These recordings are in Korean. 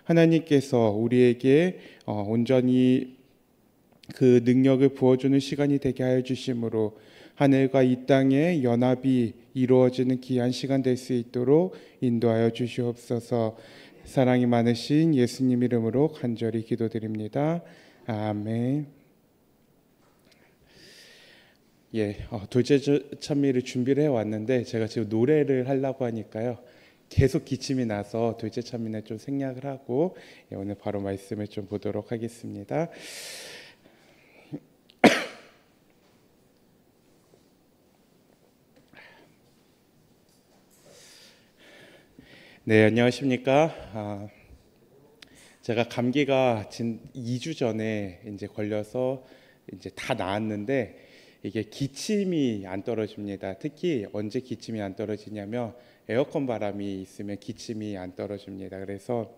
하나님께서 우리에게 온전히 그 능력을 부어주는 시간이 되게 하여 주심으로 하늘과 이 땅의 연합이 이루어지는 귀한 시간 될 수 있도록 인도하여 주시옵소서. 사랑이 많으신 예수님 이름으로 간절히 기도드립니다. 아멘. 둘째 찬미를 준비를 해왔는데 제가 지금 노래를 하려고 하니까요 계속 기침이 나서 둘째 찬미는 좀 생략을 하고 오늘 바로 말씀을 좀 보도록 하겠습니다. 네, 안녕하십니까. 제가 감기가 2주 전에 이제 걸려서 이제 다 나았는데 이게 기침이 안 떨어집니다. 특히 언제 기침이 안 떨어지냐면 에어컨 바람이 있으면 기침이 안 떨어집니다. 그래서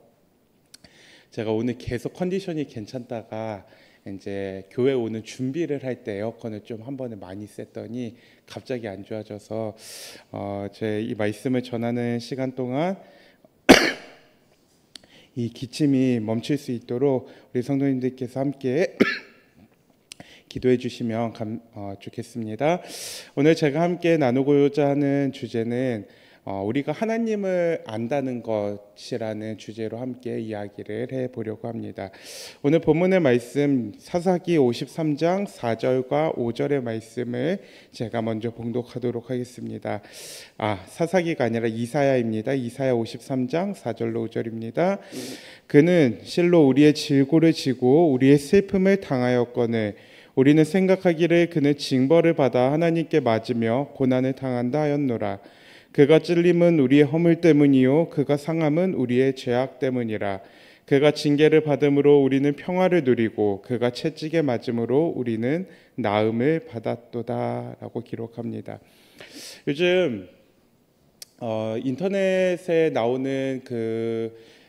제가 오늘 계속 컨디션이 괜찮다가 이제 교회 오는 준비를 할 때 에어컨을 좀 한 번에 많이 쐈더니 갑자기 안 좋아져서 제 이 말씀을 전하는 시간 동안 이 기침이 멈출 수 있도록 우리 성도님들께서 함께 기도해 주시면 좋겠습니다. 오늘 제가 함께 나누고자 하는 주제는 우리가 하나님을 안다는 것이라는 주제로 함께 이야기를 해보려고 합니다. 오늘 본문의 말씀 사사기 53장 4절과 5절의 말씀을 제가 먼저 봉독하도록 하겠습니다. 사사기가 아니라 이사야입니다. 이사야 53장 4절로 5절입니다. 그는 실로 우리의 질고를 지고 우리의 슬픔을 당하였거늘 우리는 생각하기를 그는 징벌을 받아 하나님께 맞으며 고난을 당한다 하였노라. 그가 찔림은 우리의 허물 때문이요 그가 상함은 우리의 죄악 때문이라. 그가 징계를 받음으로 우리는 평화를 누리고 그가 채찍에 맞음으로 우리는 나음을 받았도다 라고 기록합니다. 요즘 인터넷에 나오는 그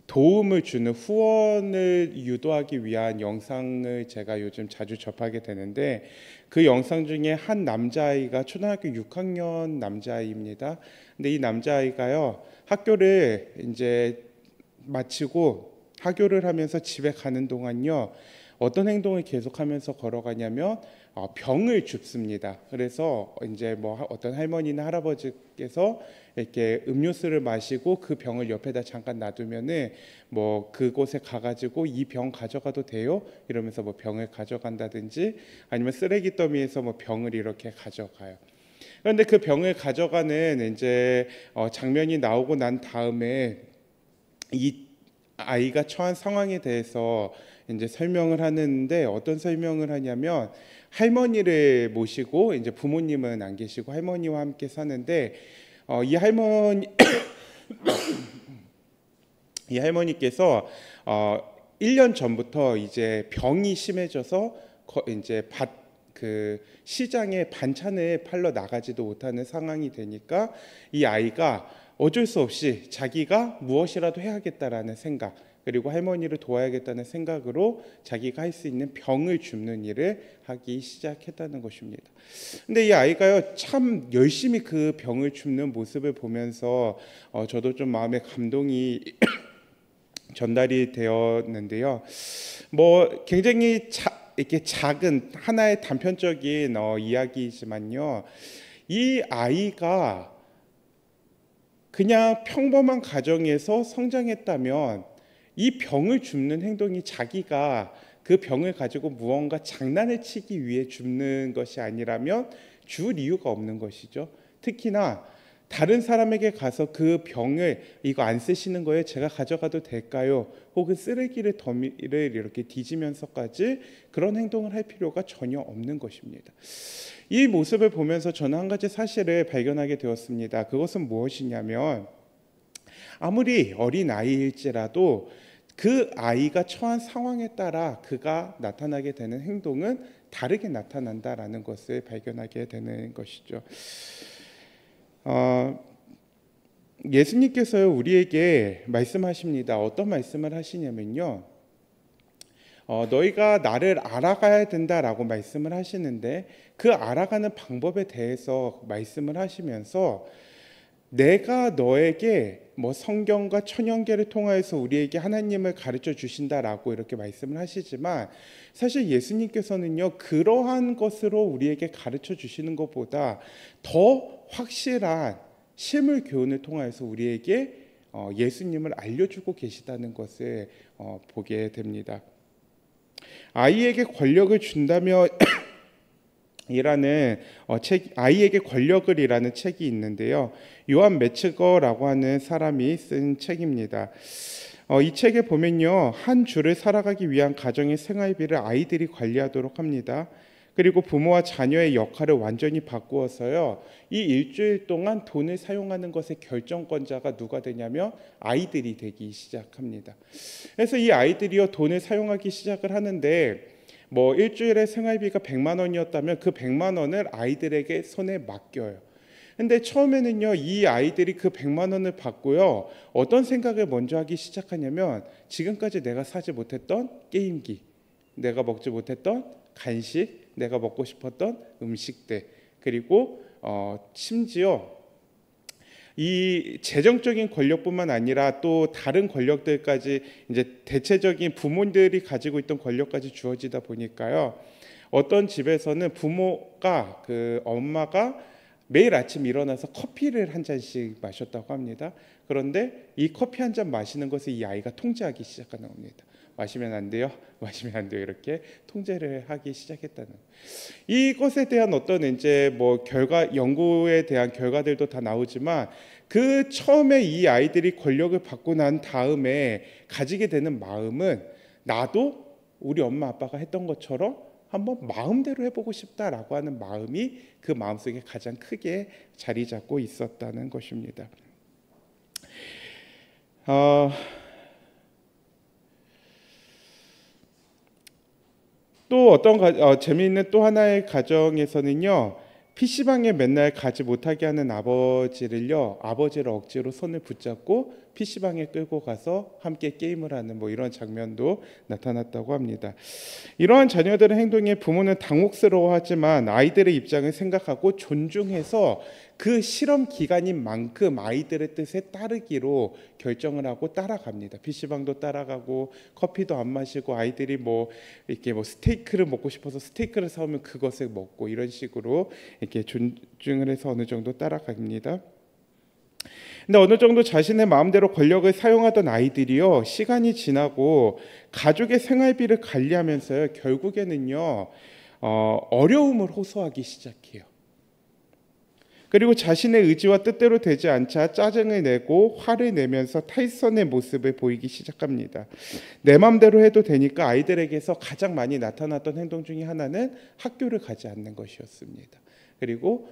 도움을 주는 후원을 유도하기 위한 영상을 제가 요즘 자주 접하게 되는데 그 영상 중에 한 남자아이가 초등학교 6학년 남자아이입니다. 근데 이 남자아이가요 학교를 이제 마치고 하교를 하면서 집에 가는 동안요 어떤 행동을 계속하면서 걸어가냐면 병을 줍습니다. 그래서 이제 뭐 어떤 할머니나 할아버지께서 이렇게 음료수를 마시고 그 병을 옆에다 잠깐 놔두면은 뭐 그곳에 가가지고 이 병 가져가도 돼요? 이러면서 뭐 병을 가져간다든지 아니면 쓰레기 더미에서 뭐 병을 이렇게 가져가요. 그런데 그 병을 가져가는 이제 장면이 나오고 난 다음에 이 아이가 처한 상황에 대해서 이제 설명을 하는데 어떤 설명을 하냐면 할머니를 모시고 이제 부모님은 안 계시고 할머니와 함께 사는데 이 할머니께서 1년 전부터 이제 병이 심해져서 이제 그 시장에 반찬을 팔러 나가지도 못하는 상황이 되니까 이 아이가 어쩔 수 없이 자기가 무엇이라도 해야겠다라는 생각 그리고 할머니를 도와야겠다는 생각으로 자기가 할 수 있는 병을 줍는 일을 하기 시작했다는 것입니다. 근데 이 아이가요 참 열심히 그 병을 줍는 모습을 보면서 저도 좀 마음에 감동이 전달이 되었는데요. 뭐 굉장히 이렇게 작은 하나의 단편적인 이야기이지만요. 이 아이가 그냥 평범한 가정에서 성장했다면 이 병을 줍는 행동이 자기가 그 병을 가지고 무언가 장난을 치기 위해 줍는 것이 아니라면 줄 이유가 없는 것이죠. 특히나 다른 사람에게 가서 그 병을 이거 안 쓰시는 거예요? 제가 가져가도 될까요? 혹은 쓰레기를 더미를 이렇게 뒤지면서까지 그런 행동을 할 필요가 전혀 없는 것입니다. 이 모습을 보면서 저는 한 가지 사실을 발견하게 되었습니다. 그것은 무엇이냐면 아무리 어린 아이일지라도 그 아이가 처한 상황에 따라 그가 나타나게 되는 행동은 다르게 나타난다라는 것을 발견하게 되는 것이죠. 예수님께서 우리에게 말씀하십니다. 어떤 말씀을 하시냐면요. 너희가 나를 알아가야 된다라고 말씀을 하시는데 그 알아가는 방법에 대해서 말씀을 하시면서 내가 너에게 뭐 성경과 천연계를 통하여서 우리에게 하나님을 가르쳐 주신다라고 이렇게 말씀을 하시지만, 사실 예수님께서는요, 그러한 것으로 우리에게 가르쳐 주시는 것보다 더 확실한 실물 교훈을 통하여서 우리에게 예수님을 알려주고 계시다는 것을 보게 됩니다. 아이에게 권력을 준다며 이라는 아이에게 권력을이라는 책이 있는데요. 요한 매츠거라고 하는 사람이 쓴 책입니다. 이 책에 보면요, 한 주를 살아가기 위한 가정의 생활비를 아이들이 관리하도록 합니다. 그리고 부모와 자녀의 역할을 완전히 바꾸어서요, 이 일주일 동안 돈을 사용하는 것의 결정권자가 누가 되냐면 아이들이 되기 시작합니다. 그래서 이 아이들이요, 돈을 사용하기 시작을 하는데, 뭐 일주일에 생활비가 100만 원이었다면 그 100만 원을 아이들에게 손에 맡겨요. 근데 처음에는요, 이 아이들이 그 100만 원을 받고요, 어떤 생각을 먼저 하기 시작하냐면, 지금까지 내가 사지 못했던 게임기, 내가 먹지 못했던 간식, 내가 먹고 싶었던 음식들, 그리고 심지어 이 재정적인 권력뿐만 아니라 또 다른 권력들까지, 이제 대체적인 부모들이 가지고 있던 권력까지 주어지다 보니까요, 어떤 집에서는 부모가, 엄마가 매일 아침 일어나서 커피를 한 잔씩 마셨다고 합니다. 그런데 이 커피 한 잔 마시는 것을 이 아이가 통제하기 시작하는 겁니다. 마시면 안 돼요, 마시면 안 돼요, 이렇게 통제를 하기 시작했다는. 이것에 대한 어떤 이제 뭐 연구에 대한 결과들도 다 나오지만, 그 처음에 이 아이들이 권력을 받고 난 다음에 가지게 되는 마음은, 나도 우리 엄마 아빠가 했던 것처럼 한번 마음대로 해보고 싶다라고 하는 마음이 그 마음속에 가장 크게 자리 잡고 있었다는 것입니다. 또 어떤 재미있는 또 하나의 가정에서는요, PC방에 맨날 가지 못하게 하는 아버지를 억지로 손을 붙잡고 PC방에 끌고 가서 함께 게임을 하는 뭐 이런 장면도 나타났다고 합니다. 이러한 자녀들의 행동에 부모는 당혹스러워하지만 아이들의 입장을 생각하고 존중해서 그 실험 기간인 만큼 아이들의 뜻에 따르기로 결정을 하고 따라갑니다. PC방도 따라가고 커피도 안 마시고, 아이들이 뭐 이렇게 뭐 스테이크를 먹고 싶어서 스테이크를 사오면 그것을 먹고, 이런 식으로 이렇게 존중을 해서 어느 정도 따라갑니다. 근데 어느 정도 자신의 마음대로 권력을 사용하던 아이들이요, 시간이 지나고 가족의 생활비를 관리하면서요, 결국에는요, 어려움을 호소하기 시작해요. 그리고 자신의 의지와 뜻대로 되지 않자 짜증을 내고 화를 내면서 탈선의 모습을 보이기 시작합니다. 내 마음대로 해도 되니까 아이들에게서 가장 많이 나타났던 행동 중에 하나는 학교를 가지 않는 것이었습니다. 그리고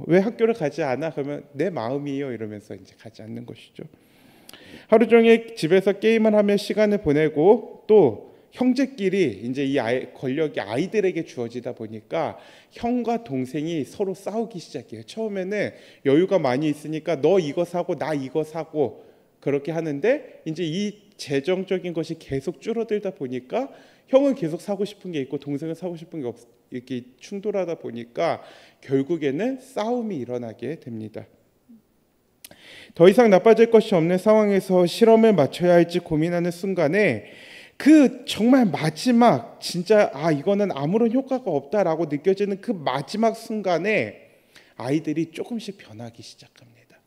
왜 학교를 가지 않아? 그러면 내 마음이에요, 이러면서 이제 가지 않는 것이죠. 하루 종일 집에서 게임을 하며 시간을 보내고, 또 형제끼리 이제 이 권력이 아이들에게 주어지다 보니까 형과 동생이 서로 싸우기 시작해요. 처음에는 여유가 많이 있으니까 너 이거 사고 나 이거 사고 그렇게 하는데, 이제 이 재정적인 것이 계속 줄어들다 보니까 형은 계속 사고 싶은 게 있고 동생은 사고 싶은 게 이렇게 충돌하다 보니까 결국에는 싸움이 일어나게 됩니다. 더 이상 나빠질 것이 없는 상황에서 실험을 맞춰야 할지 고민하는 순간에, 그 정말 마지막, 진짜 이거는 아무런 효과가 없다라고 느껴지는 그 마지막 순간에 아이들이 조금씩 변하기 시작합니다.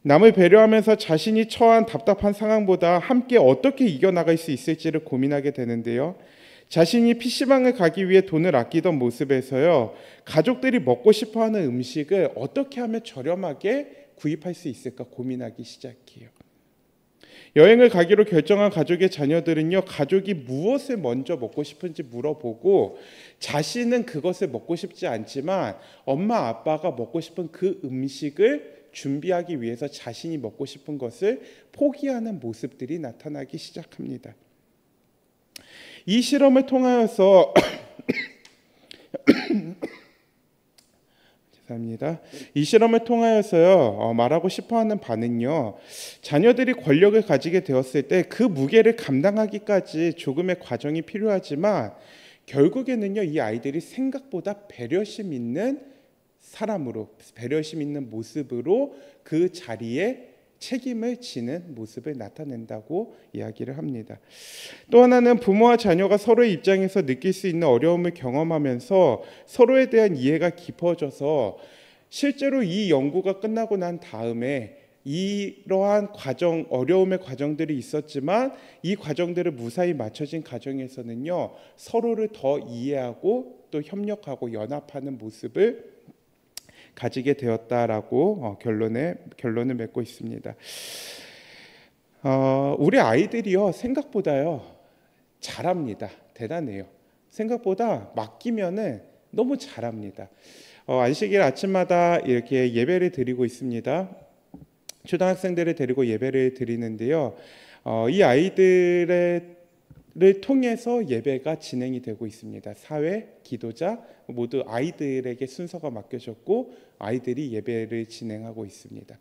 남을 배려하면서 자신이 처한 답답한 상황보다 함께 어떻게 이겨나갈 수 있을지를 고민하게 되는데요. 자신이 PC방을 가기 위해 돈을 아끼던 모습에서요, 가족들이 먹고 싶어하는 음식을 어떻게 하면 저렴하게 구입할 수 있을까 고민하기 시작해요. 여행을 가기로 결정한 가족의 자녀들은요, 가족이 무엇을 먼저 먹고 싶은지 물어보고, 자신은 그것을 먹고 싶지 않지만 엄마 아빠가 먹고 싶은 그 음식을 준비하기 위해서 자신이 먹고 싶은 것을 포기하는 모습들이 나타나기 시작합니다. 이 실험을 통하여서 이 실험을 통하여서요, 말하고 싶어하는 바는요, 자녀들이 권력을 가지게 되었을 때 그 무게를 감당하기까지 조금의 과정이 필요하지만, 결국에는요, 이 아이들이 생각보다 배려심 있는 사람으로, 배려심 있는 모습으로 그 자리에 책임을 지는 모습을 나타낸다고 이야기를 합니다. 또 하나는 부모와 자녀가 서로의 입장에서 느낄 수 있는 어려움을 경험하면서 서로에 대한 이해가 깊어져서 실제로 이 연구가 끝나고 난 다음에 이러한 과정, 어려움의 과정들이 있었지만 이 과정들을 무사히 맞춰진 과정에서는요, 서로를 더 이해하고 또 협력하고 연합하는 모습을 가지게 되었다라고 결론을 맺고 있습니다. 우리 아이들이요, 생각보다요 잘합니다. 대단해요. 생각보다 맡기면은 너무 잘합니다. 안식일 아침마다 이렇게 예배를 드리고 있습니다. 초등학생들을 데리고 예배를 드리는데요. 이 아이들을 통해서 예배가 진행이 되고 있습니다. 사회, 기도자 모두 아이들에게 순서가 맡겨졌고 아이들이 예배를 진행하고 있습니다.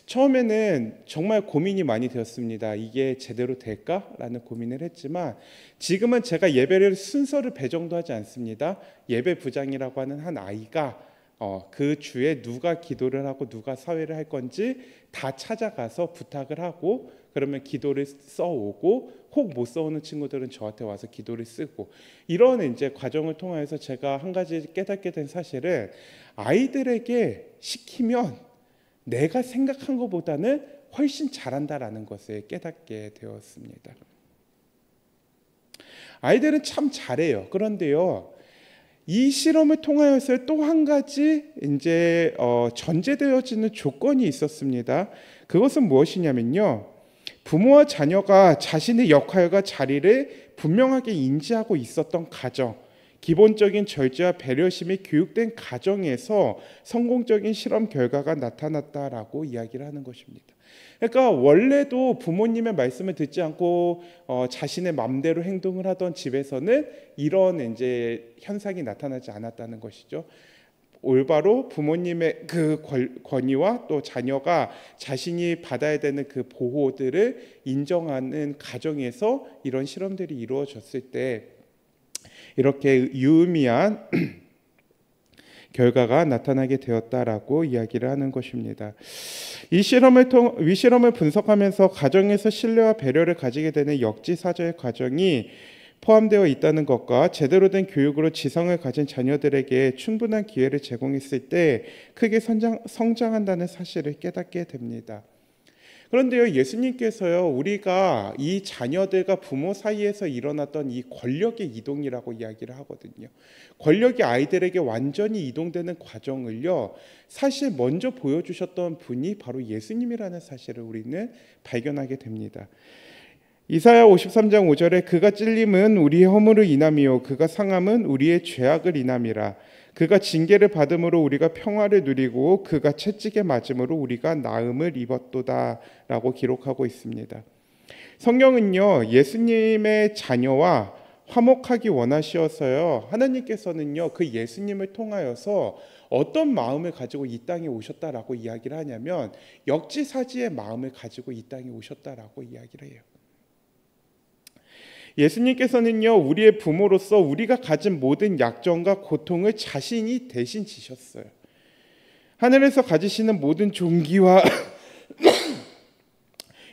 처음에는 정말 고민이 많이 되었습니다. 이게 제대로 될까라는 고민을 했지만 지금은 제가 예배를 순서를 배정도 하지 않습니다. 예배 부장이라고 하는 한 아이가 그 주에 누가 기도를 하고 누가 사회를 할 건지 다 찾아가서 부탁을 하고 그러면 기도를 써오고 혹 못 써오는 친구들은 저한테 와서 기도를 쓰고 이런 이제 과정을 통해서 제가 한 가지 깨닫게 된 사실은 아이들에게 시키면 내가 생각한 것보다는 훨씬 잘한다라는 것을 깨닫게 되었습니다. 아이들은 참 잘해요. 그런데요, 이 실험을 통하여서 또 한 가지 이제 전제되어지는 조건이 있었습니다. 그것은 무엇이냐면요, 부모와 자녀가 자신의 역할과 자리를 분명하게 인지하고 있었던 가정, 기본적인 절제와 배려심이 교육된 가정에서 성공적인 실험 결과가 나타났다라고 이야기를 하는 것입니다. 그러니까 원래도 부모님의 말씀을 듣지 않고 자신의 마음대로 행동을 하던 집에서는 이런 이제 현상이 나타나지 않았다는 것이죠. 올바로 부모님의 그 권위와 또 자녀가 자신이 받아야 되는 그 보호들을 인정하는 가정에서 이런 실험들이 이루어졌을 때 이렇게 유의미한 결과가 나타나게 되었다라고 이야기를 하는 것입니다. 위 실험을 분석하면서 가정에서 신뢰와 배려를 가지게 되는 역지사지의 과정이 포함되어 있다는 것과 제대로 된 교육으로 지성을 가진 자녀들에게 충분한 기회를 제공했을 때 크게 성장한다는 사실을 깨닫게 됩니다. 그런데요, 예수님께서요, 우리가 이 자녀들과 부모 사이에서 일어났던 이 권력의 이동이라고 이야기를 하거든요. 권력이 아이들에게 완전히 이동되는 과정을요, 사실 먼저 보여주셨던 분이 바로 예수님이라는 사실을 우리는 발견하게 됩니다. 이사야 53장 5절에 그가 찔림은 우리의 허물을 인함이요 그가 상함은 우리의 죄악을 인함이라. 그가 징계를 받음으로 우리가 평화를 누리고 그가 채찍에 맞음으로 우리가 나음을 입었도다 라고 기록하고 있습니다. 성경은요, 예수님의 자녀와 화목하기 원하시어서요, 하나님께서는요 그 예수님을 통하여서 어떤 마음을 가지고 이 땅에 오셨다라고 이야기를 하냐면 역지사지의 마음을 가지고 이 땅에 오셨다라고 이야기를 해요. 예수님께서는요, 우리의 부모로서 우리가 가진 모든 약점과 고통을 자신이 대신 지셨어요. 하늘에서 가지시는 모든 존귀와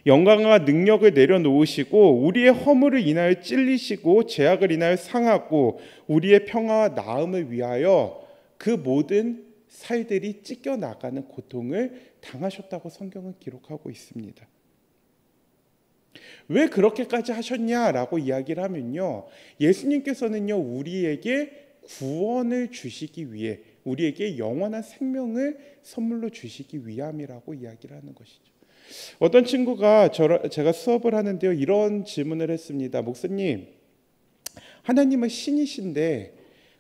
영광과 능력을 내려놓으시고 우리의 허물을 인하여 찔리시고 죄악을 인하여 상하고 우리의 평화와 나음을 위하여 그 모든 살들이 찢겨나가는 고통을 당하셨다고 성경은 기록하고 있습니다. 왜 그렇게까지 하셨냐라고 이야기를 하면요, 예수님께서는요 우리에게 구원을 주시기 위해 우리에게 영원한 생명을 선물로 주시기 위함이라고 이야기를 하는 것이죠. 어떤 친구가 제가 수업을 하는데요, 이런 질문을 했습니다. 목사님, 하나님은 신이신데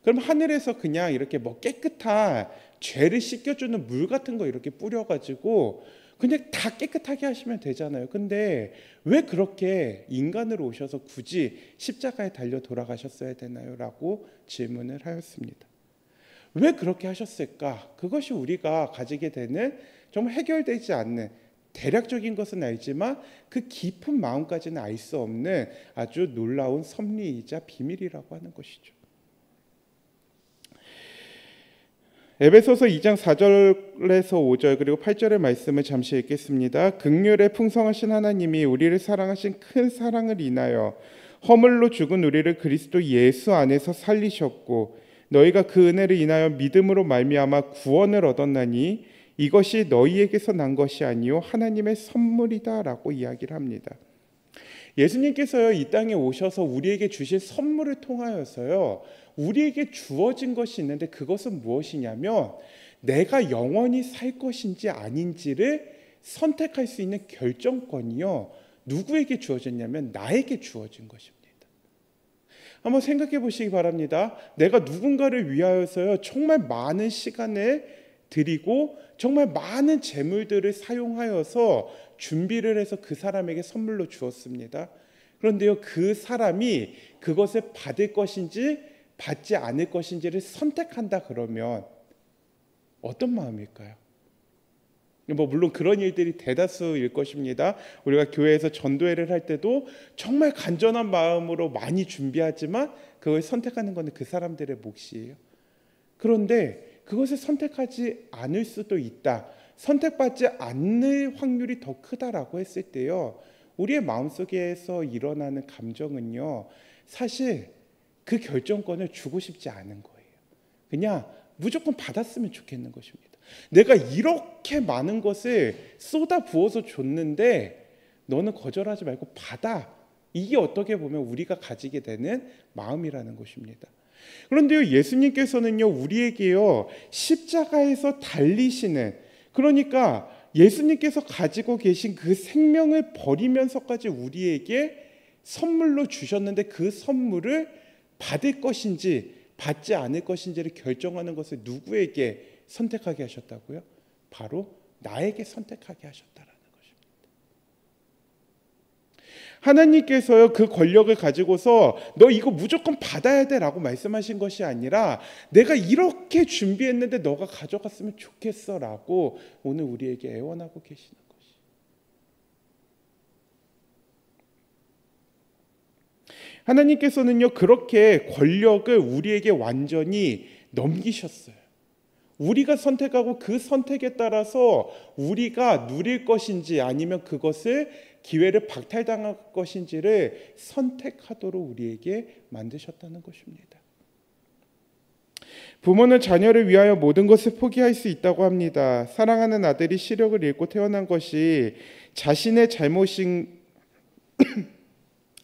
그럼 하늘에서 그냥 이렇게 뭐 깨끗한 죄를 씻겨주는 물 같은 거 이렇게 뿌려가지고 그냥 다 깨끗하게 하시면 되잖아요. 근데 왜 그렇게 인간으로 오셔서 굳이 십자가에 달려 돌아가셨어야 되나요? 라고 질문을 하였습니다. 왜 그렇게 하셨을까? 그것이 우리가 가지게 되는 정말 해결되지 않는, 대략적인 것은 알지만 그 깊은 마음까지는 알 수 없는 아주 놀라운 섭리이자 비밀이라고 하는 것이죠. 에베소서 2장 4절에서 5절 그리고 8절의 말씀을 잠시 읽겠습니다. 긍휼에 풍성하신 하나님이 우리를 사랑하신 큰 사랑을 인하여 허물로 죽은 우리를 그리스도 예수 안에서 살리셨고 너희가 그 은혜를 인하여 믿음으로 말미암아 구원을 얻었나니 이것이 너희에게서 난 것이 아니요 하나님의 선물이다라고 이야기를 합니다. 예수님께서요 이 땅에 오셔서 우리에게 주신 선물을 통하여서요 우리에게 주어진 것이 있는데 그것은 무엇이냐면 내가 영원히 살 것인지 아닌지를 선택할 수 있는 결정권이요 누구에게 주어졌냐면 나에게 주어진 것입니다. 한번 생각해 보시기 바랍니다. 내가 누군가를 위하여서요 정말 많은 시간을 드리고 정말 많은 재물들을 사용하여서 준비를 해서 그 사람에게 선물로 주었습니다. 그런데요 그 사람이 그것을 받을 것인지 받지 않을 것인지를 선택한다 그러면 어떤 마음일까요? 물론 그런 일들이 대다수일 것입니다. 우리가 교회에서 전도회를 할 때도 정말 간절한 마음으로 많이 준비하지만 그걸 선택하는 것은 그 사람들의 몫이에요. 그런데 그것을 선택하지 않을 수도 있다. 선택받지 않을 확률이 더 크다라고 했을 때요. 우리의 마음속에서 일어나는 감정은요. 사실 그 결정권을 주고 싶지 않은 거예요. 그냥 무조건 받았으면 좋겠는 것입니다. 내가 이렇게 많은 것을 쏟아 부어서 줬는데 너는 거절하지 말고 받아. 이게 어떻게 보면 우리가 가지게 되는 마음이라는 것입니다. 그런데요 예수님께서는요 우리에게요 십자가에서 달리시는 그러니까 예수님께서 가지고 계신 그 생명을 버리면서까지 우리에게 선물로 주셨는데 그 선물을 받을 것인지 받지 않을 것인지를 결정하는 것을 누구에게 선택하게 하셨다고요? 바로 나에게 선택하게 하셨다라는 것입니다. 하나님께서요 그 권력을 가지고서 너 이거 무조건 받아야 돼라고 말씀하신 것이 아니라 내가 이렇게 준비했는데 너가 가져갔으면 좋겠어라고 오늘 우리에게 애원하고 계시는 것이. 하나님께서는요 그렇게 권력을 우리에게 완전히 넘기셨어요. 우리가 선택하고 그 선택에 따라서 우리가 누릴 것인지 아니면 그것을 기회를 박탈당할 것인지를 선택하도록 우리에게 만드셨다는 것입니다. 부모는 자녀를 위하여 모든 것을 포기할 수 있다고 합니다. 사랑하는 아들이 시력을 잃고 태어난 것이 자신의 잘못인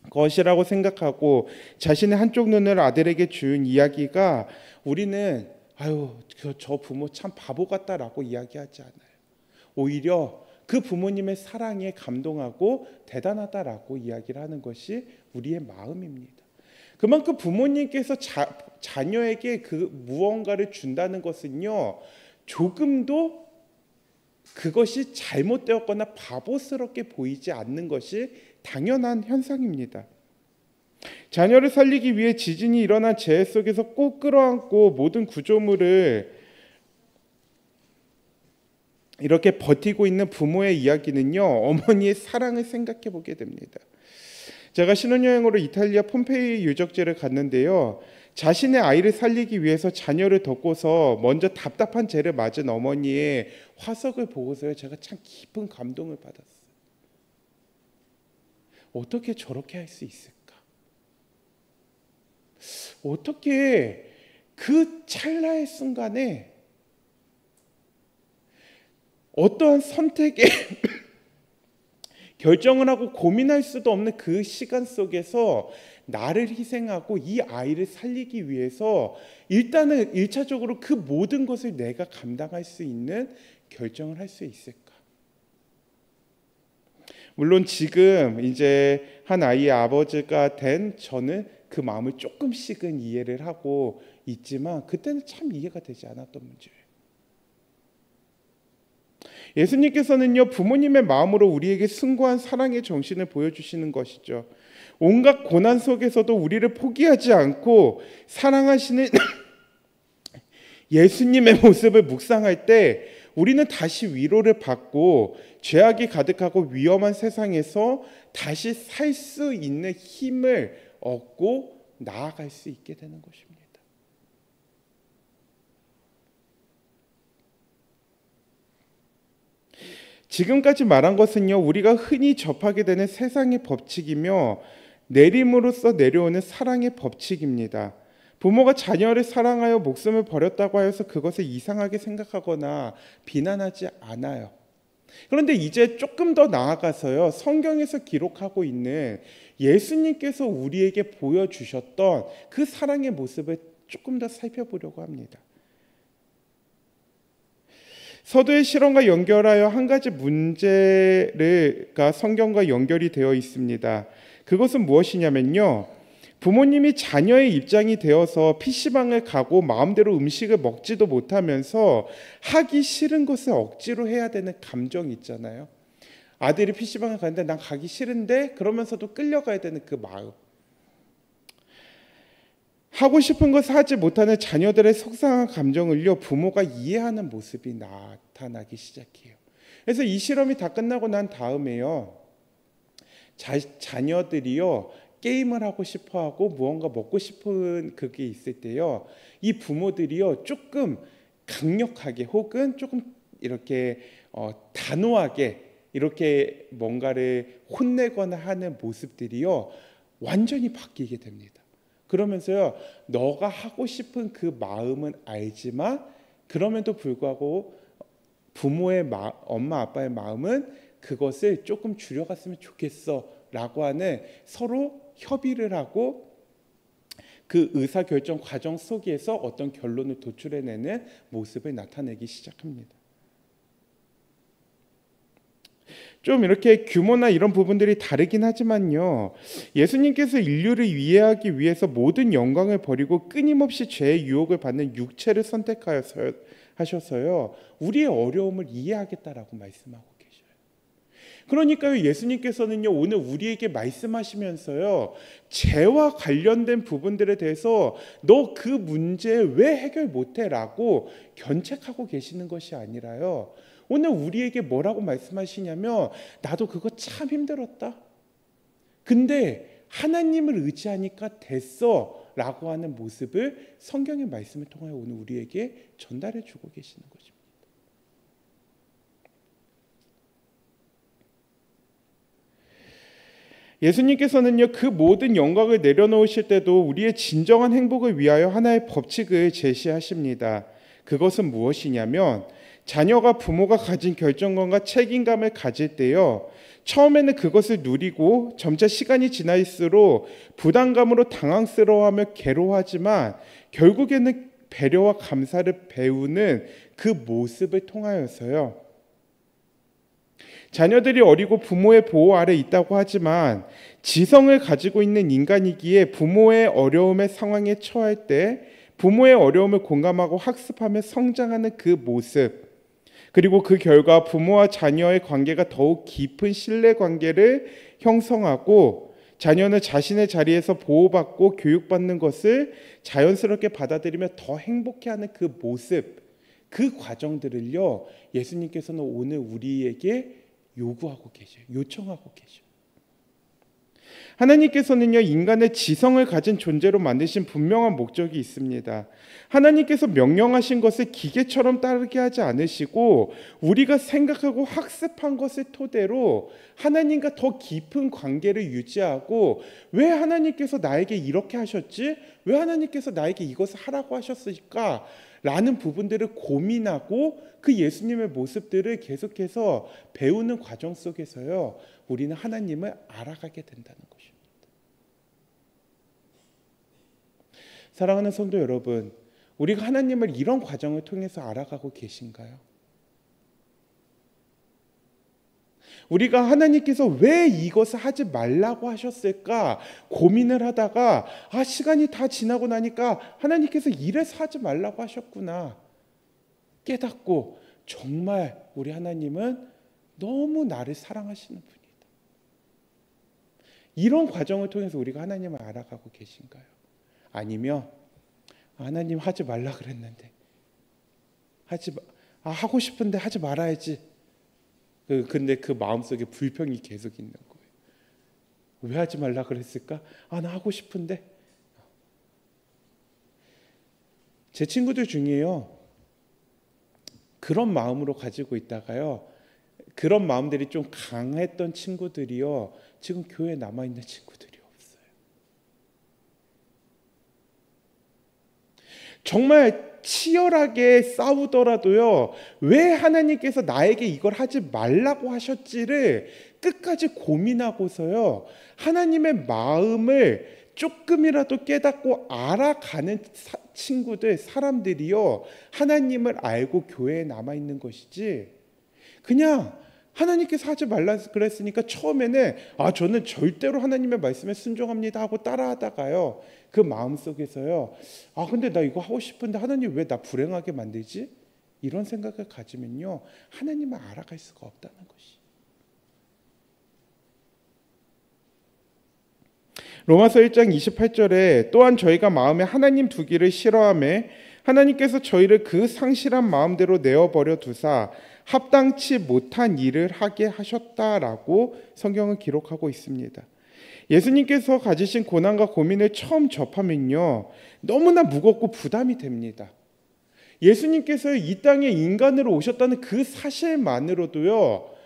것이라고 생각하고 자신의 한쪽 눈을 아들에게 준 이야기가 우리는 아유 저 부모 참 바보 같다라고 이야기하지 않아요. 오히려 그 부모님의 사랑에 감동하고 대단하다라고 이야기를 하는 것이 우리의 마음입니다. 그만큼 부모님께서 자녀에게 그 무언가를 준다는 것은요 조금도 그것이 잘못되었거나 바보스럽게 보이지 않는 것이 당연한 현상입니다. 자녀를 살리기 위해 지진이 일어난 재해 속에서 꼭 끌어안고 모든 구조물을 이렇게 버티고 있는 부모의 이야기는요 어머니의 사랑을 생각해 보게 됩니다. 제가 신혼여행으로 이탈리아 폼페이 유적지를 갔는데요 자신의 아이를 살리기 위해서 자녀를 덮고서 먼저 답답한 재를 맞은 어머니의 화석을 보고서요 제가 참 깊은 감동을 받았어요. 어떻게 저렇게 할 수 있을까? 어떻게 그 찰나의 순간에 어떠한 선택에 결정을 하고 고민할 수도 없는 그 시간 속에서 나를 희생하고 이 아이를 살리기 위해서 일단은 1차적으로 그 모든 것을 내가 감당할 수 있는 결정을 할 수 있을까? 물론 지금 이제 한 아이의 아버지가 된 저는 그 마음을 조금씩은 이해를 하고 있지만 그때는 참 이해가 되지 않았던 문제예요. 예수님께서는요 부모님의 마음으로 우리에게 숭고한 사랑의 정신을 보여주시는 것이죠. 온갖 고난 속에서도 우리를 포기하지 않고 사랑하시는 예수님의 모습을 묵상할 때 우리는 다시 위로를 받고 죄악이 가득하고 위험한 세상에서 다시 살 수 있는 힘을 얻고 나아갈 수 있게 되는 것입니다. 지금까지 말한 것은요, 우리가 흔히 접하게 되는 세상의 법칙이며 내림으로써 내려오는 사랑의 법칙입니다. 부모가 자녀를 사랑하여 목숨을 버렸다고 하여서 그것을 이상하게 생각하거나 비난하지 않아요. 그런데 이제 조금 더 나아가서요, 성경에서 기록하고 있는 예수님께서 우리에게 보여주셨던 그 사랑의 모습을 조금 더 살펴보려고 합니다. 서두의 실험과 연결하여 한 가지 문제가 성경과 연결이 되어 있습니다. 그것은 무엇이냐면요, 부모님이 자녀의 입장이 되어서 PC방을 가고 마음대로 음식을 먹지도 못하면서 하기 싫은 것을 억지로 해야 되는 감정이 있잖아요. 아들이 PC방을 가는데 난 가기 싫은데 그러면서도 끌려가야 되는 그 마음. 하고 싶은 것을 하지 못하는 자녀들의 속상한 감정을요, 부모가 이해하는 모습이 나타나기 시작해요. 그래서 이 실험이 다 끝나고 난 다음에요, 자녀들이요, 게임을 하고 싶어하고 무언가 먹고 싶은 그게 있을 때요, 이 부모들이요, 조금 강력하게 혹은 조금 이렇게 단호하게 이렇게 뭔가를 혼내거나 하는 모습들이요, 완전히 바뀌게 됩니다. 그러면서요, 너가 하고 싶은 그 마음은 알지만 그럼에도 불구하고 부모의 엄마 아빠의 마음은 그것을 조금 줄여갔으면 좋겠어 라고 하는, 서로 협의를 하고 그 의사결정 과정 속에서 어떤 결론을 도출해내는 모습을 나타내기 시작합니다. 좀 이렇게 규모나 이런 부분들이 다르긴 하지만요, 예수님께서 인류를 이해하기 위해서 모든 영광을 버리고 끊임없이 죄의 유혹을 받는 육체를 선택하셨어요. 우리의 어려움을 이해하겠다라고 말씀하고 계셔요. 그러니까요, 예수님께서는요, 오늘 우리에게 말씀하시면서요, 죄와 관련된 부분들에 대해서 너 그 문제 왜 해결 못해라고 견책하고 계시는 것이 아니라요, 오늘 우리에게 뭐라고 말씀하시냐면, 나도 그거 참 힘들었다. 근데 하나님을 의지하니까 됐어 라고 하는 모습을 성경의 말씀을 통하여 오늘 우리에게 전달해 주고 계시는 것입니다. 예수님께서는요, 그 모든 영광을 내려놓으실 때도 우리의 진정한 행복을 위하여 하나의 법칙을 제시하십니다. 그것은 무엇이냐면, 자녀가 부모가 가진 결정권과 책임감을 가질 때요, 처음에는 그것을 누리고 점차 시간이 지날수록 부담감으로 당황스러워하며 괴로워하지만 결국에는 배려와 감사를 배우는 그 모습을 통하여서요, 자녀들이 어리고 부모의 보호 아래 있다고 하지만 지성을 가지고 있는 인간이기에 부모의 어려움의 상황에 처할 때 부모의 어려움을 공감하고 학습하며 성장하는 그 모습, 그리고 그 결과 부모와 자녀의 관계가 더욱 깊은 신뢰 관계를 형성하고 자녀는 자신의 자리에서 보호받고 교육받는 것을 자연스럽게 받아들이며 더 행복해하는 그 모습, 그 과정들을요, 예수님께서는 오늘 우리에게 요구하고 계셔요. 요청하고 계셔요. 하나님께서는요, 인간의 지성을 가진 존재로 만드신 분명한 목적이 있습니다. 하나님께서 명령하신 것을 기계처럼 따르게 하지 않으시고 우리가 생각하고 학습한 것을 토대로 하나님과 더 깊은 관계를 유지하고, 왜 하나님께서 나에게 이렇게 하셨지? 왜 하나님께서 나에게 이것을 하라고 하셨을까? 라는 부분들을 고민하고 그 예수님의 모습들을 계속해서 배우는 과정 속에서요, 우리는 하나님을 알아가게 된다는 것입니다. 사랑하는 성도 여러분, 우리가 하나님을 이런 과정을 통해서 알아가고 계신가요? 우리가 하나님께서 왜 이것을 하지 말라고 하셨을까 고민을 하다가, 시간이 다 지나고 나니까 하나님께서 이래서 하지 말라고 하셨구나 깨닫고, 정말 우리 하나님은 너무 나를 사랑하시는 분이다. 이런 과정을 통해서 우리가 하나님을 알아가고 계신가요? 아니면 하나님 하지 말라 그랬는데 하고 싶은데 하지 말아야지. 근데 그 마음속에 불평이 계속 있는 거예요. 왜 하지 말라 그랬을까? 나 하고 싶은데. 제 친구들 중에요, 그런 마음으로 가지고 있다가요, 그런 마음들이 좀 강했던 친구들이요, 지금 교회에 남아있는 친구들이 없어요. 정말 치열하게 싸우더라도요, 왜 하나님께서 나에게 이걸 하지 말라고 하셨지를 끝까지 고민하고서요, 하나님의 마음을 조금이라도 깨닫고 알아가는 친구들, 사람들이요, 하나님을 알고 교회에 남아있는 것이지, 그냥 하나님께서 하지 말라 그랬으니까 처음에는 저는 절대로 하나님의 말씀에 순종합니다 하고 따라하다가요, 그 마음속에서요, 근데 나 이거 하고 싶은데 하나님 왜 나 불행하게 만들지? 이런 생각을 가지면요, 하나님을 알아갈 수가 없다는 것이. 로마서 1장 28절에 또한 저희가 마음에 하나님 두기를 싫어하매 하나님께서 저희를 그 상실한 마음대로 내어버려 두사 합당치 못한 일을 하게 하셨다라고 성경은 기록하고 있습니다. 예수님께서 가지신 고난과 고민을 처음 접하면요, 너무나 무겁고 부담이 됩니다. 예수님께서 이 땅에 인간으로 오셨다는 그 사실만으로도요,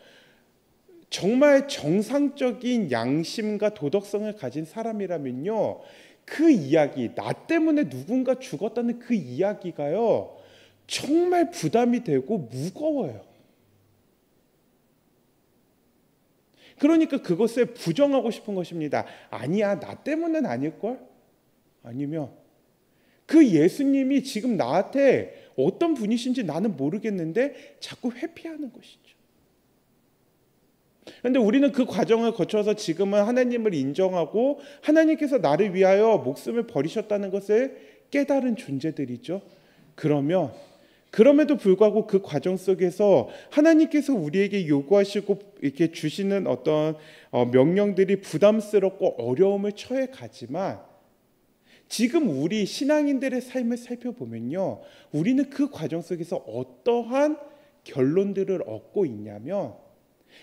정말 정상적인 양심과 도덕성을 가진 사람이라면요, 그 이야기, 나 때문에 누군가 죽었다는 그 이야기가요, 정말 부담이 되고 무거워요. 그러니까 그것을 부정하고 싶은 것입니다. 아니야, 나 때문은 아닐걸? 아니면 그 예수님이 지금 나한테 어떤 분이신지 나는 모르겠는데 자꾸 회피하는 것이죠. 그런데 우리는 그 과정을 거쳐서 지금은 하나님을 인정하고 하나님께서 나를 위하여 목숨을 버리셨다는 것을 깨달은 존재들이죠. 그럼에도 불구하고 그 과정 속에서 하나님께서 우리에게 요구하시고 이렇게 주시는 어떤 명령들이 부담스럽고 어려움을 처해 가지만, 지금 우리 신앙인들의 삶을 살펴보면요, 우리는 그 과정 속에서 어떠한 결론들을 얻고 있냐면,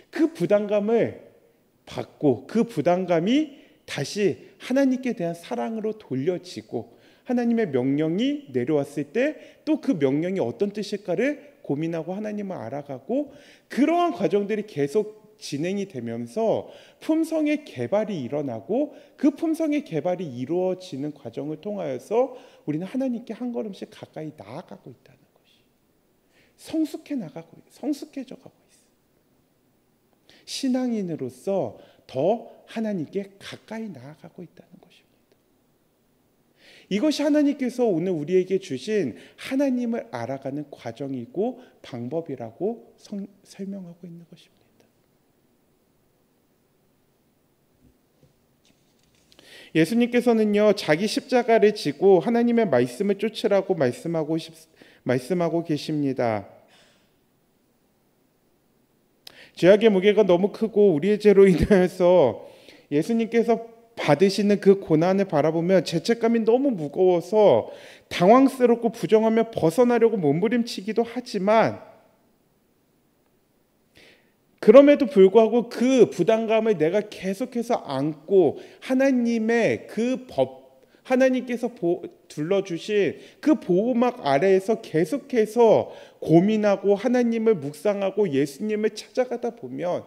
그 부담감을 받고 그 부담감이 다시 하나님께 대한 사랑으로 돌려지고, 하나님의 명령이 내려왔을 때 또 그 명령이 어떤 뜻일까를 고민하고 하나님을 알아가고, 그러한 과정들이 계속 진행이 되면서 품성의 개발이 일어나고, 그 품성의 개발이 이루어지는 과정을 통하여서 우리는 하나님께 한 걸음씩 가까이 나아가고 있다는 것이, 성숙해져 가고 있어요. 신앙인으로서 더 하나님께 가까이 나아가고 있다는 것입니다. 이것이 하나님께서 오늘 우리에게 주신 하나님을 알아가는 과정이고 방법이라고 설명하고 있는 것입니다. 예수님께서는요, 자기 십자가를 지고 하나님의 말씀을 쫓으라고 말씀하고 계십니다. 죄악의 무게가 너무 크고 우리의 죄로 인하여서 예수님께서 받으시는 그 고난을 바라보면 죄책감이 너무 무거워서 당황스럽고 부정하며 벗어나려고 몸부림치기도 하지만, 그럼에도 불구하고 그 부담감을 내가 계속해서 안고 하나님의 그 법, 하나님께서 둘러주신 그 보호막 아래에서 계속해서 고민하고 하나님을 묵상하고 예수님을 찾아가다 보면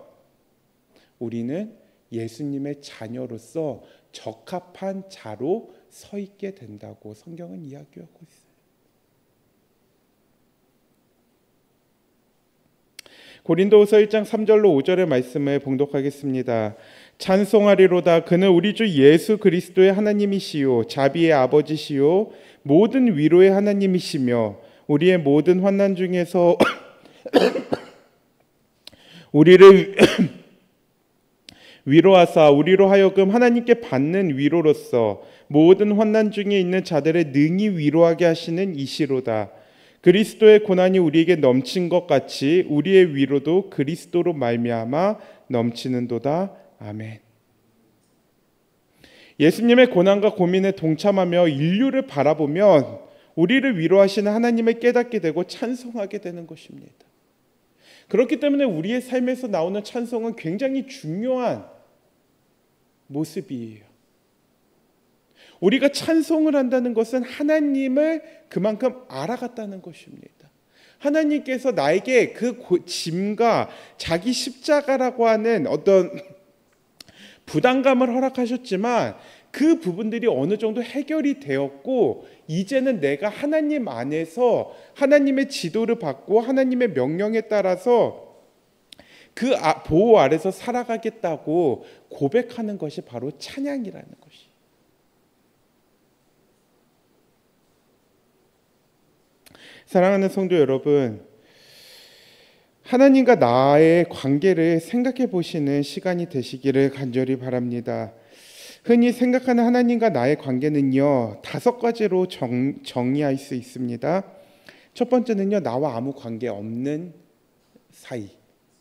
우리는 예수님의 자녀로서 적합한 자로 서 있게 된다고 성경은 이야기하고 있어요. 고린도후서 1장 3절로 5절의 말씀을 봉독하겠습니다. 찬송하리로다. 그는 우리 주 예수 그리스도의 하나님이시요 자비의 아버지시요 모든 위로의 하나님이시며 우리의 모든 환난 중에서 우리를 위로하사 우리로 하여금 하나님께 받는 위로로서 모든 환난 중에 있는 자들을 능히 위로하게 하시는 이시로다. 그리스도의 고난이 우리에게 넘친 것 같이 우리의 위로도 그리스도로 말미암아 넘치는도다. 아멘. 예수님의 고난과 고민에 동참하며 인류를 바라보면 우리를 위로하시는 하나님을 깨닫게 되고 찬송하게 되는 것입니다. 그렇기 때문에 우리의 삶에서 나오는 찬송은 굉장히 중요한 모습이에요. 우리가 찬송을 한다는 것은 하나님을 그만큼 알아갔다는 것입니다. 하나님께서 나에게 그 짐과 자기 십자가라고 하는 어떤 부담감을 허락하셨지만 그 부분들이 어느 정도 해결이 되었고 이제는 내가 하나님 안에서 하나님의 지도를 받고 하나님의 명령에 따라서 그 보호 아래서 살아가겠다고 고백하는 것이 바로 찬양이라는 것이. 사랑하는 성도 여러분, 하나님과 나의 관계를 생각해 보시는 시간이 되시기를 간절히 바랍니다. 흔히 생각하는 하나님과 나의 관계는요, 5가지로 정의할 수 있습니다. 첫 번째는요, 나와 아무 관계 없는 사이.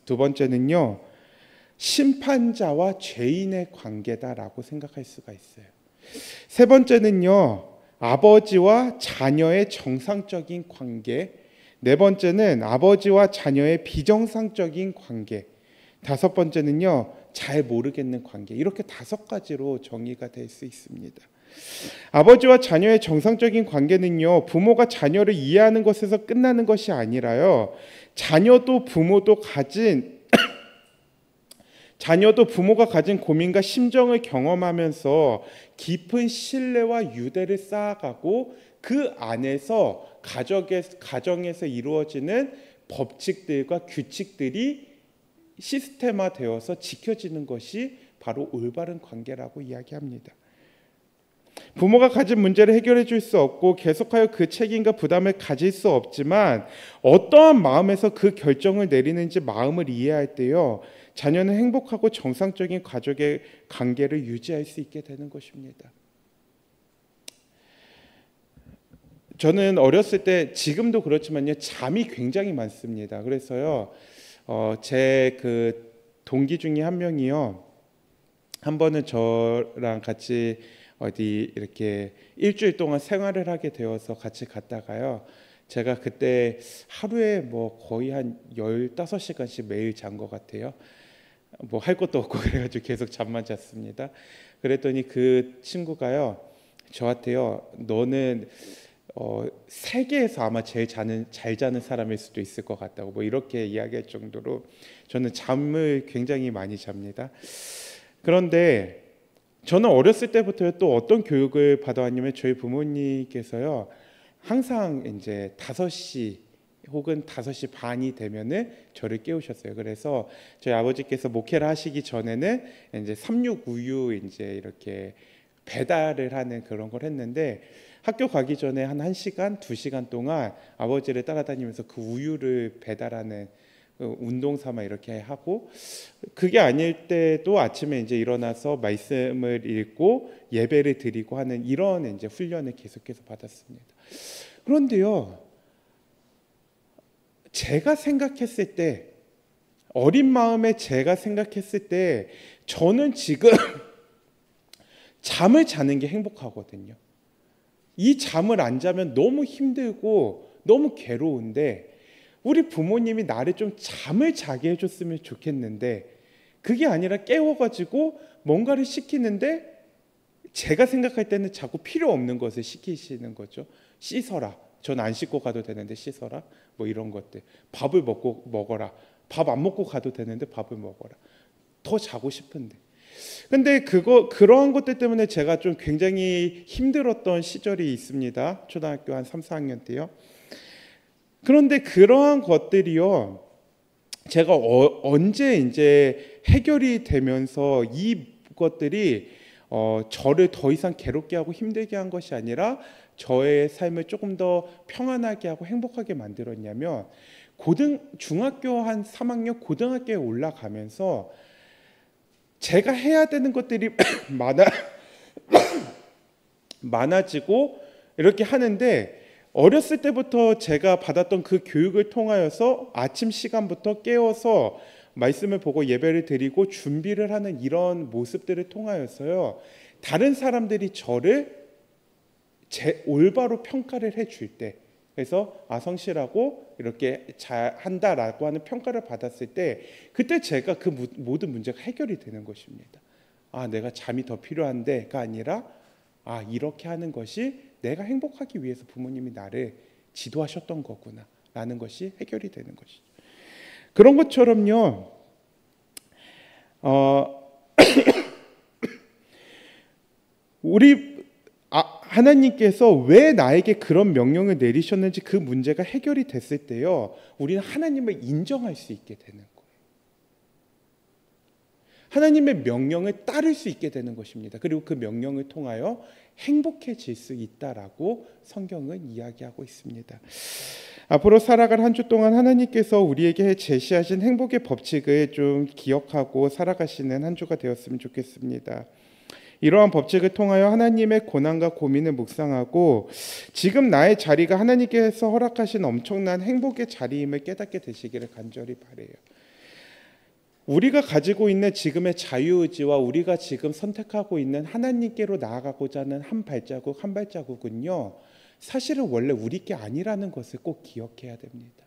두 번째는요, 심판자와 죄인의 관계다라고 생각할 수가 있어요. 세 번째는요, 아버지와 자녀의 정상적인 관계. 네 번째는 아버지와 자녀의 비정상적인 관계. 다섯 번째는요, 잘 모르겠는 관계. 이렇게 5가지로 정의가 될 수 있습니다. 아버지와 자녀의 정상적인 관계는요, 부모가 자녀를 이해하는 것에서 끝나는 것이 아니라요, 자녀도 부모가 가진 고민과 심정을 경험하면서 깊은 신뢰와 유대를 쌓아가고 그 안에서 가정에서 이루어지는 법칙들과 규칙들이 시스템화되어서 지켜지는 것이 바로 올바른 관계라고 이야기합니다. 부모가 가진 문제를 해결해 줄 수 없고 계속하여 그 책임과 부담을 가질 수 없지만 어떠한 마음에서 그 결정을 내리는지 마음을 이해할 때요, 자녀는 행복하고 정상적인 가족의 관계를 유지할 수 있게 되는 것입니다. 저는 어렸을 때, 지금도 그렇지만요, 잠이 굉장히 많습니다. 그래서요, 제 그 동기 중에 한 명이요, 한 번은 저랑 같이 어디 이렇게 일주일 동안 생활을 하게 되어서 같이 갔다가요, 제가 그때 하루에 뭐 거의 한 15시간씩 매일 잔 것 같아요. 뭐 할 것도 없고 그래가지고 계속 잠만 잤습니다. 그랬더니 그 친구가요, 저한테요, 너는 세계에서 아마 제일 잘 자는 사람일 수도 있을 것 같다고 뭐 이렇게 이야기할 정도로 저는 잠을 굉장히 많이 잡니다. 그런데 저는 어렸을 때부터 또 어떤 교육을 받아왔냐면, 저희 부모님께서요, 항상 이제 5시 혹은 5시 반이 되면은 저를 깨우셨어요. 그래서 저희 아버지께서 목회를 하시기 전에는 이제 삼육우유 이제 이렇게 배달을 하는 그런 걸 했는데, 학교 가기 전에 한 1시간, 2시간 동안 아버지를 따라다니면서 그 우유를 배달하는 운동 삼아 이렇게 하고, 그게 아닐 때도 아침에 이제 일어나서 말씀을 읽고 예배를 드리고 하는 이런 이제 훈련을 계속해서 받았습니다. 그런데요, 제가 생각했을 때, 어린 마음에 제가 생각했을 때, 저는 지금 잠을 자는 게 행복하거든요. 이 잠을 안 자면 너무 힘들고 너무 괴로운데, 우리 부모님이 나를 좀 잠을 자게 해줬으면 좋겠는데, 그게 아니라 깨워가지고 뭔가를 시키는데 제가 생각할 때는 자꾸 필요 없는 것을 시키시는 거죠. 씻어라. 전 안 씻고 가도 되는데 씻어라. 뭐 이런 것들. 밥을 먹어라. 밥 안 먹고 가도 되는데 밥을 먹어라. 더 자고 싶은데. 근데 그러한 것들 때문에 제가 좀 굉장히 힘들었던 시절이 있습니다. 초등학교 한 3, 4학년 때요. 그런데 그러한 것들이요, 제가 언제 이제 해결이 되면서 이것들이 저를 더 이상 괴롭게 하고 힘들게 한 것이 아니라 저의 삶을 조금 더 평안하게 하고 행복하게 만들었냐면, 중학교 한 3학년 고등학교에 올라가면서 제가 해야 되는 것들이 많아지고 이렇게 하는데, 어렸을 때부터 제가 받았던 그 교육을 통하여서 아침 시간부터 깨어서 말씀을 보고 예배를 드리고 준비를 하는 이런 모습들을 통하여서요, 다른 사람들이 저를 올바로 평가를 해줄 때, 그래서 성실하고 이렇게 잘한다라고 하는 평가를 받았을 때, 그때 제가 그 모든 문제가 해결이 되는 것입니다. 내가 잠이 더 필요한데가 아니라 이렇게 하는 것이 내가 행복하기 위해서 부모님이 나를 지도하셨던 거구나 라는 것이 해결이 되는 것이죠. 그런 것처럼요. 우리 하나님께서 왜 나에게 그런 명령을 내리셨는지 그 문제가 해결이 됐을 때요, 우리는 하나님을 인정할 수 있게 되는 거예요. 하나님의 명령을 따를 수 있게 되는 것입니다. 그리고 그 명령을 통하여 행복해질 수 있다라고 성경은 이야기하고 있습니다. 앞으로 살아갈 한 주 동안 하나님께서 우리에게 제시하신 행복의 법칙을 좀 기억하고 살아가시는 한 주가 되었으면 좋겠습니다. 이러한 법칙을 통하여 하나님의 고난과 고민을 묵상하고 지금 나의 자리가 하나님께서 허락하신 엄청난 행복의 자리임을 깨닫게 되시기를 간절히 바라요. 우리가 가지고 있는 지금의 자유의지와 우리가 지금 선택하고 있는 하나님께로 나아가고자 하는 한 발자국 한 발자국은요, 사실은 원래 우리 게 아니라는 것을 꼭 기억해야 됩니다.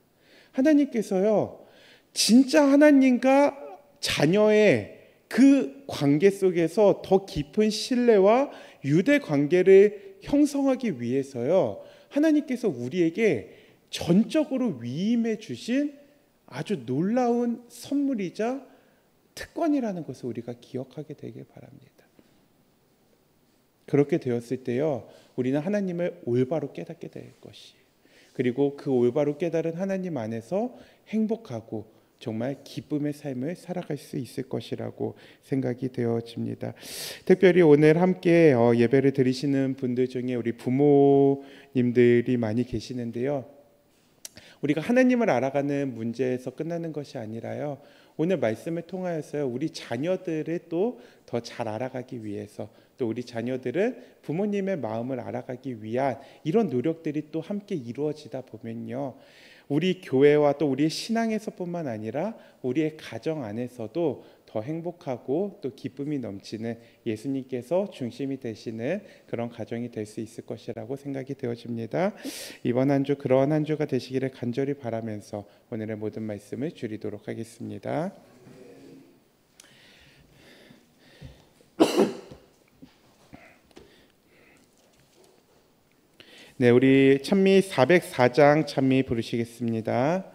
하나님께서요, 진짜 하나님과 자녀의 그 관계 속에서 더 깊은 신뢰와 유대 관계를 형성하기 위해서요, 하나님께서 우리에게 전적으로 위임해 주신 아주 놀라운 선물이자 특권이라는 것을 우리가 기억하게 되길 바랍니다. 그렇게 되었을 때요, 우리는 하나님을 올바로 깨닫게 될 것이에요. 그리고 그 올바로 깨달은 하나님 안에서 행복하고 정말 기쁨의 삶을 살아갈 수 있을 것이라고 생각이 되어집니다. 특별히 오늘 함께 예배를 드리시는 분들 중에 우리 부모님들이 많이 계시는데요, 우리가 하나님을 알아가는 문제에서 끝나는 것이 아니라요, 오늘 말씀을 통하여서요, 우리 자녀들을 또 더 잘 알아가기 위해서, 또 우리 자녀들은 부모님의 마음을 알아가기 위한 이런 노력들이 또 함께 이루어지다 보면요, 우리 교회와 또 우리의 신앙에서뿐만 아니라 우리의 가정 안에서도 더 행복하고 또 기쁨이 넘치는 예수님께서 중심이 되시는 그런 가정이 될 수 있을 것이라고 생각이 되어집니다. 이번 한 주 그러한 한 주가 되시기를 간절히 바라면서 오늘의 모든 말씀을 줄이도록 하겠습니다. 네, 우리 찬미 404장 찬미 부르시겠습니다.